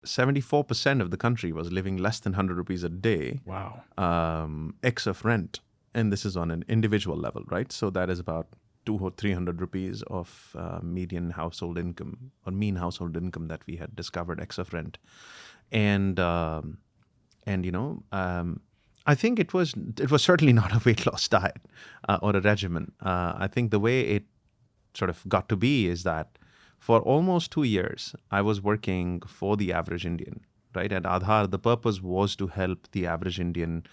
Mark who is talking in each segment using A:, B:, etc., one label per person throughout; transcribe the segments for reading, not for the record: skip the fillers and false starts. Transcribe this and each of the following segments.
A: 74% of the country was living less than 100 rupees a day.
B: Wow.
A: X of rent. And this is on an individual level, right? So that is about 200 or 300 rupees of median household income or mean household income that we had discovered X of rent. And I think it was certainly not a weight loss diet or a regimen. I think the way it sort of got to be is that for almost 2 years, I was working for the average Indian, right? At Aadhaar, the purpose was to help the average Indian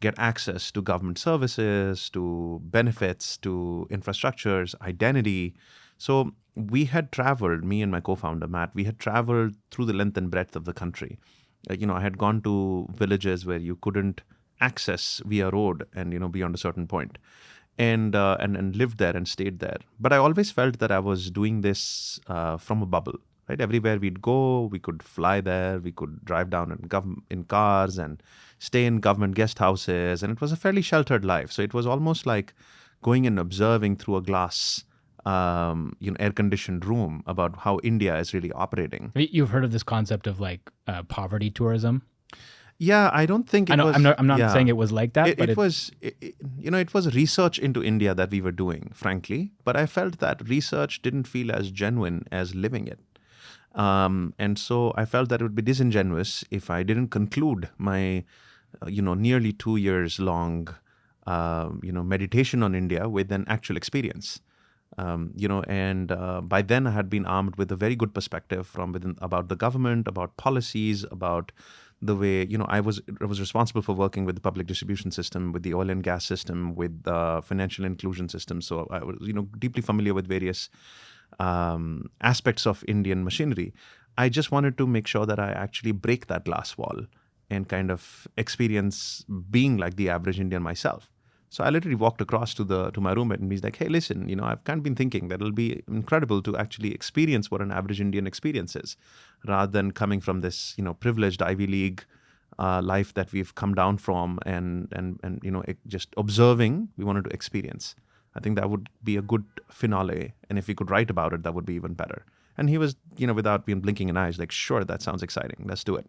A: get access to government services, to benefits, to infrastructures, identity. So we had traveled, me and my co-founder, Matt, we had traveled through the length and breadth of the country. I had gone to villages where you couldn't access via road and, beyond a certain point. And lived there and stayed there. But I always felt that I was doing this from a bubble, right? Everywhere we'd go, we could fly there, we could drive down in cars and stay in government guest houses. And it was a fairly sheltered life. So it was almost like going and observing through a glass, air-conditioned room about how India is really operating.
B: You've heard of this concept of like poverty tourism?
A: Yeah, I don't think it was.
B: I'm not saying it was like that, but
A: it was research into India that we were doing, frankly. But I felt that research didn't feel as genuine as living it. And so I felt that it would be disingenuous if I didn't conclude my, nearly 2 years long, meditation on India with an actual experience. By then I had been armed with a very good perspective from within about the government, about policies, about the way, I was responsible for working with the public distribution system, with the oil and gas system, with the financial inclusion system. So I was, deeply familiar with various aspects of Indian machinery. I just wanted to make sure that I actually break that glass wall and kind of experience being like the average Indian myself. So I literally walked across to my roommate and he's like, hey, listen, I've kind of been thinking that it'll be incredible to actually experience what an average Indian experience is, rather than coming from this, privileged Ivy League life that we've come down from and just observing, we wanted to experience. I think that would be a good finale. And if we could write about it, that would be even better. And he was, without even blinking an eye, he's like, sure, that sounds exciting. Let's do it.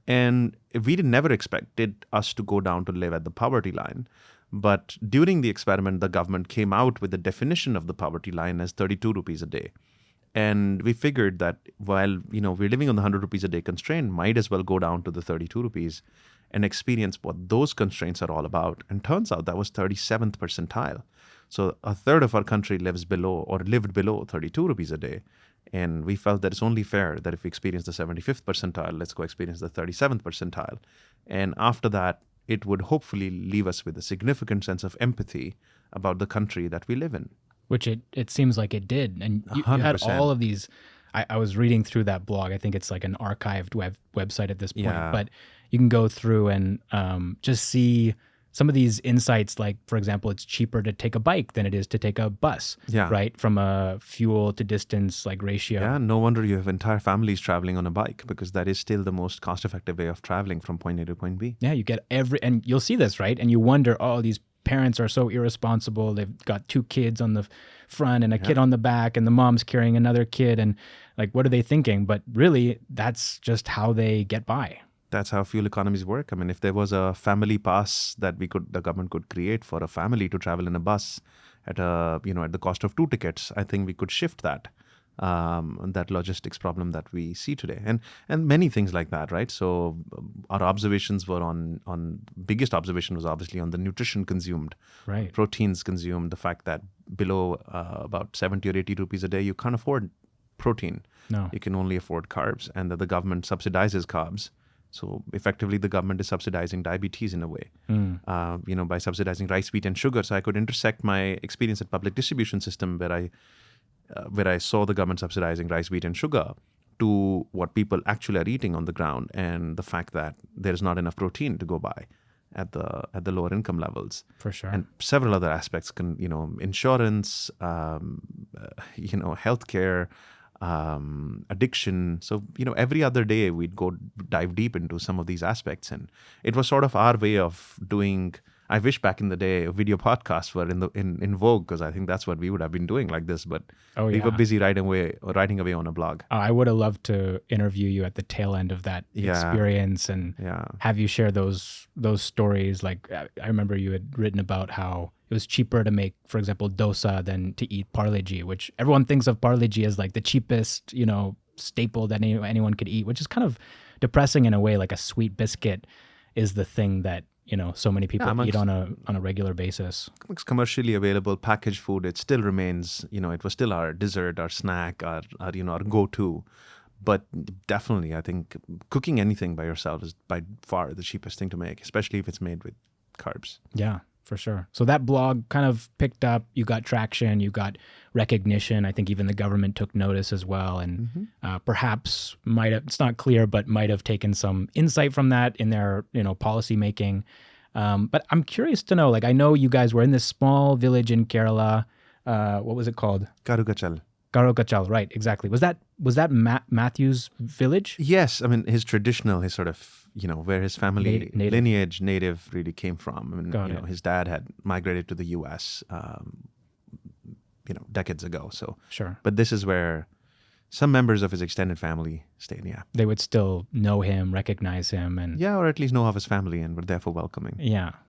A: And we never expected us to go down to live at the poverty line. But during the experiment, the government came out with the definition of the poverty line as 32 rupees a day. And we figured that while, we're living on the 100 rupees a day constraint, might as well go down to the 32 rupees and experience what those constraints are all about. And turns out that was 37th percentile. So a third of our country lived below 32 rupees a day. And we felt that it's only fair that if we experience the 75th percentile, let's go experience the 37th percentile. And after that, it would hopefully leave us with a significant sense of empathy about the country that we live in.
B: Which it seems like it did. And you had all of these. I was reading through that blog. I think it's like an archived website at this point.
A: Yeah.
B: But you can go through and just see some of these insights, like, for example, it's cheaper to take a bike than it is to take a bus, right? From a fuel to distance ratio.
A: Yeah, no wonder you have entire families traveling on a bike, because that is still the most cost-effective way of traveling from point A to point B.
B: Yeah, you get and you'll see this, right? And you wonder, these parents are so irresponsible. They've got 2 kids on the front and a kid on the back, and the mom's carrying another kid. And what are they thinking? But really, that's just how they get by.
A: That's how fuel economies work. I mean, if there was a family pass that the government could create for a family to travel in a bus at the cost of 2 tickets, I think we could shift that logistics problem that we see today, and many things like that, right? So our observations were on biggest observation was obviously on the nutrition consumed,
B: right?
A: Proteins consumed. The fact that below about 70 or 80 rupees a day, you can't afford protein.
B: No,
A: you can only afford carbs, and that the government subsidizes carbs. So effectively, the government is subsidizing diabetes in a way, by subsidizing rice, wheat, and sugar. So I could intersect my experience at public distribution system where I saw the government subsidizing rice, wheat, and sugar to what people actually are eating on the ground, and the fact that there is not enough protein to go by at the lower income levels.
B: For sure.
A: And several other aspects, insurance, healthcare, addiction. So, every other day we'd go dive deep into some of these aspects. And it was sort of our way of doing, I wish back in the day video podcasts were in vogue, because I think that's what we would have been doing like this. But we were busy writing away on a blog.
B: I would have loved to interview you at the tail end of that experience and have you share those stories. Like I remember you had written about how it was cheaper to make, for example, dosa than to eat Parle G, which everyone thinks of Parle G as like the cheapest, staple that anyone could eat, which is kind of depressing in a way. Like a sweet biscuit is the thing that so many people eat on a regular basis.
A: Amongst commercially available packaged food, it still remains, it was still our dessert, our snack, our go-to. But definitely, I think cooking anything by yourself is by far the cheapest thing to make, especially if it's made with carbs.
B: Yeah, for sure. So that blog kind of picked up, you got traction, you got recognition. I think even the government took notice as well. And perhaps it's not clear, but might have taken some insight from that in their, policy making. But I'm curious to know, like, I know you guys were in this small village in Kerala. What was it called?
A: Karugachal.
B: Karugachal, right, exactly. Was that Matthew's village?
A: Yes, I mean his sort of, where his family lineage native really came from. I mean, his dad had migrated to the U.S. Decades ago. So
B: sure,
A: but this is where some members of his extended family stayed. Yeah,
B: they would still know him, recognize him, and
A: or at least know of his family, and were therefore welcoming.
B: Yeah.